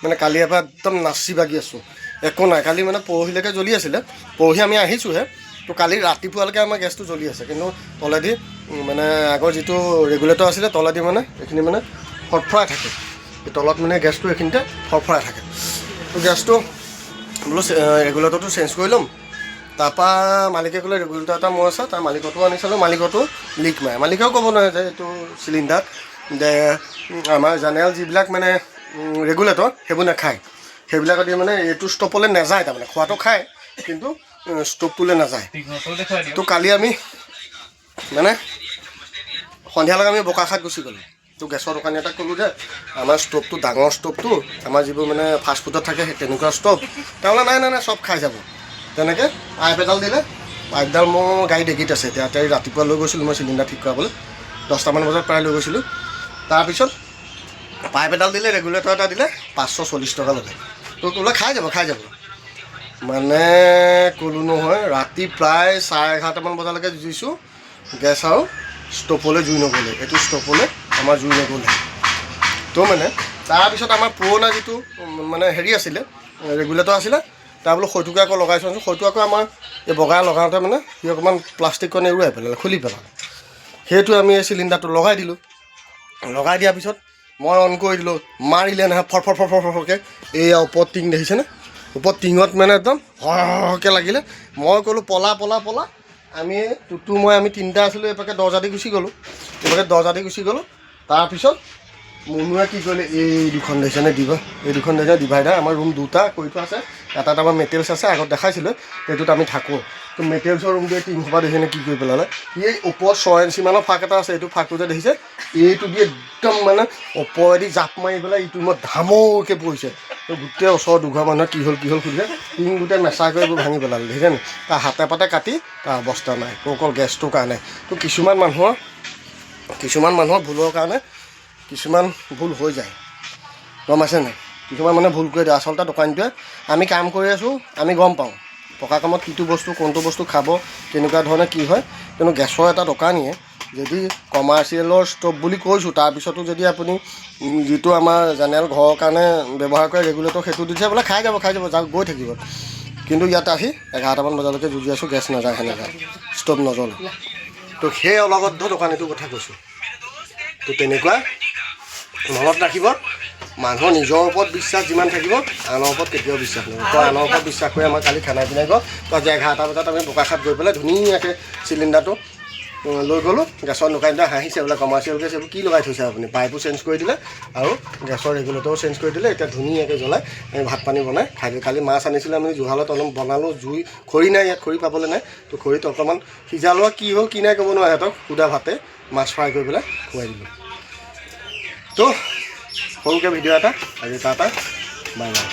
মানে কালি এবাৰ একদম নাচি বাগি আছোঁ, একো নাই। কালি মানে পৰহিলৈকে জ্বলি আছিলে, পৰহি আমি আহিছোঁহে, তো কালি ৰাতিপুৱালৈকে আমাৰ গেছটো জ্বলি আছে। কিন্তু তলেদি মানে আগৰ যিটো ৰেগুলেটৰ আছিলে তলেদি মানে এইখিনি মানে ফৰফৰাই থাকে, এই তলত মানে গেছটো এইখিনিতে ফৰফৰাই থাকে। তো গেছটো বোলো ৰেগুলেটৰটো চেঞ্জ কৰি ল'ম। তাৰপৰা মালিকে ক'লে ৰেগুলেটৰ এটা মোৰ আছে, তাৰ মালিকতো আনি চালোঁ, মালিকতো লিক মাৰে। মালিকেও ক'ব নোৱাৰে যে এইটো চিলিণ্ডাৰ যে আমাৰ জেনেৰেল যিবিলাক মানে ৰেগুলেটৰ সেইবোৰ নাখায়, সেইবিলাকত দি মানে এইটো ষ্টপলৈ নাযায়, তাৰমানে খোৱাটো খায় কিন্তু ষ্টভটোলৈ নাযায়। তো কালি আমি মানে সন্ধিয়ালৈকে আমি বোকাখাট গুচি গ'লোঁ। তো গেছৰ দোকানী এটাক ক'লোঁ যে আমাৰ ষ্টভটো ডাঙৰ ষ্টভটো, আমাৰ যিবোৰ মানে ফাষ্টফুডত থাকে সেই তেনেকুৱা ষ্টভ। তেওঁলোকে নাই নাই নাই চব খাই যাব। তেনেকৈ পাইপ এডাল দিলে, পাইপডাল মোৰ গাড়ী ডেকিত আছে। এতিয়া ৰাতিপুৱা লৈ গৈছিলোঁ মই চিলিণ্ডাৰ ঠিক কৰাবলৈ, 10টামান বজাত প্ৰায় লৈ গৈছিলোঁ। তাৰপিছত পাইপ এডাল দিলে, ৰেগুলেটৰ এটা দিলে, 540 টকা ল'লে। তো ক'লে খাই যাব খাই যাব, মানে ক'লোঁ নহয় ৰাতি প্ৰায় 11:30মান বজালৈকে যুঁজিছোঁ, গেছ আৰু ষ্টভলৈ জুই নগ'লে, এইটো ষ্টভলৈ আমাৰ জুই নগ'লে। তো মানে তাৰপিছত আমাৰ পুৰণা যিটো মানে হেৰি আছিলে ৰেগুলেটৰ আছিলে, তাৰ বোলো সৈটোকে আকৌ লগাই থৈছোঁ। সৈটো আকৌ আমাৰ এই বগাই লগাওঁতে মানে সি অকণমান প্লাষ্টিকখন এৰুৱাই পেলালে, খুলি পেলালে। সেইটো আমি এই চিলিণ্ডাৰটো লগাই দিলোঁ। লগাই দিয়াৰ পিছত মই অন কৰি দিলোঁ, মাৰিলে নহয় ফৰফৰকৈ। এইয়া ওপৰত টিং দেখিছেনে, ওপৰত টিঙত মানে একদম হৰকৈ লাগিলে। মই ক'লোঁ পলা পলা পলা। আমি আমি তিনিটা আছিলোঁ, এইপাকে দৰ্জা দি গুচি গ'লোঁ, এইপাকে দৰ্জা দি গুচি গ'লোঁ। তাৰপিছত মুনুৱে কি কৰিলে, এই দুখন দেখিছেনে এই দুখন দেখিছে ডিভাইডাৰ, আমাৰ ৰুম দুটা কৰি থোৱা আছে। এটাত আমাৰ মেটেৰিয়েলছ আছে, আগত দেখাইছিলোঁ, সেইটোত আমি থাকোঁ। তো মেটেৰিয়েলছৰ ৰুমটোৱে টিংখোপা দেখিছেনে কি কৰি পেলালে। এই ওপৰত 6 ইঞ্চিমানৰ ফাক এটা আছে, এইটো ফাকটো যে দেখিছে, এইটো দি একদম মানে ওপৰেদি জাপ মাৰি পেলাই ইটো ৰুমত ধামৰকৈ পৰিছে। তো গোটেই ওচৰৰ দুঘৰ মানুহে কি হ'ল সুধিছে, টিং গোটেই মেচা কৰি এইবোৰ ভাঙি পেলালে। দেখিছেনে, তাৰ হাতে পাতে কাটি তাৰ অৱস্থা নাই, অকল গেছটোৰ কাৰণে। তো কিছুমান মানুহৰ ভুলৰ কাৰণে কিছুমান ভুল হৈ যায়, গম পাইছে নাই। কিছুমান মানে ভুল কৰি দিয়ে। আচলতে দোকানীটোৱে আমি কাম কৰি আছোঁ, আমি গম পাওঁ পকা কামত কিটো বস্তু কোনটো বস্তু খাব, কেনেকুৱা ধৰণে কি হয়। কিন্তু গেছৰ এটা দোকানীয়ে যদি কমাৰ্চিয়েলৰ ষ্টভ বুলি কৈছোঁ, তাৰপিছতো যদি আপুনি যিটো আমাৰ জেনেৰেল ঘৰৰ কাৰণে ব্যৱহাৰ কৰে ৰেগুলেটৰ, সেইটো দিছে বোলে খাই যাব যাওক গৈ থাকিব। কিন্তু ইয়াত আহি 11টামান বজালৈকে যুঁজি আছোঁ, গেছ নাযায়, সেনেকৈ ষ্টভ নজ্বলে। তো সেই অলগদ্ধ দোকানীটোৰ কথা কৈছোঁ। তো তেনেকুৱা মনত ৰাখিব, মানুহৰ নিজৰ ওপৰত বিশ্বাস যিমান থাকিব আনৰ ওপৰত কেতিয়াও বিশ্বাস নকৰিব। তই আনৰ ওপৰত বিশ্বাস কৰি আমাৰ কালি খানা পিনাই গ'ল। তো আজি 11টা বজাত আমি বোকাখাট গৈ পেলাই ধুনীয়াকৈ চিলিণ্ডাৰটো লৈ গ'লোঁ। গেছৰ দোকানীটোৱে হাঁহিছে, বোলে কমাৰ্চিয়েল গেছ এইবোৰ কি লগাই থৈছে আপুনি, পাইপো চেঞ্জ কৰি দিলে আৰু গেছৰ ৰেগুলেটৰো চেঞ্জ কৰি দিলে, এতিয়া ধুনীয়াকৈ জ্বলাই আমি ভাত পানী বনাই খাই দিলোঁ। কালি মাছ আনিছিলে, আমি জুহালত অলপ বনালোঁ, জুই খৰি নাই, ইয়াত খৰি পাবলৈ নাই। তো খৰিত অকণমান সিজালোৱা কি হ'ল কি নাই ক'ব নোৱাৰে, সিহঁতক সুদা ভাতে মাছ ফ্ৰাই কৰি পেলাই খুৱাই দিলোঁ। তো সৰুকৈ ভিডিঅ' এটা আজি তাতে বাই বাই।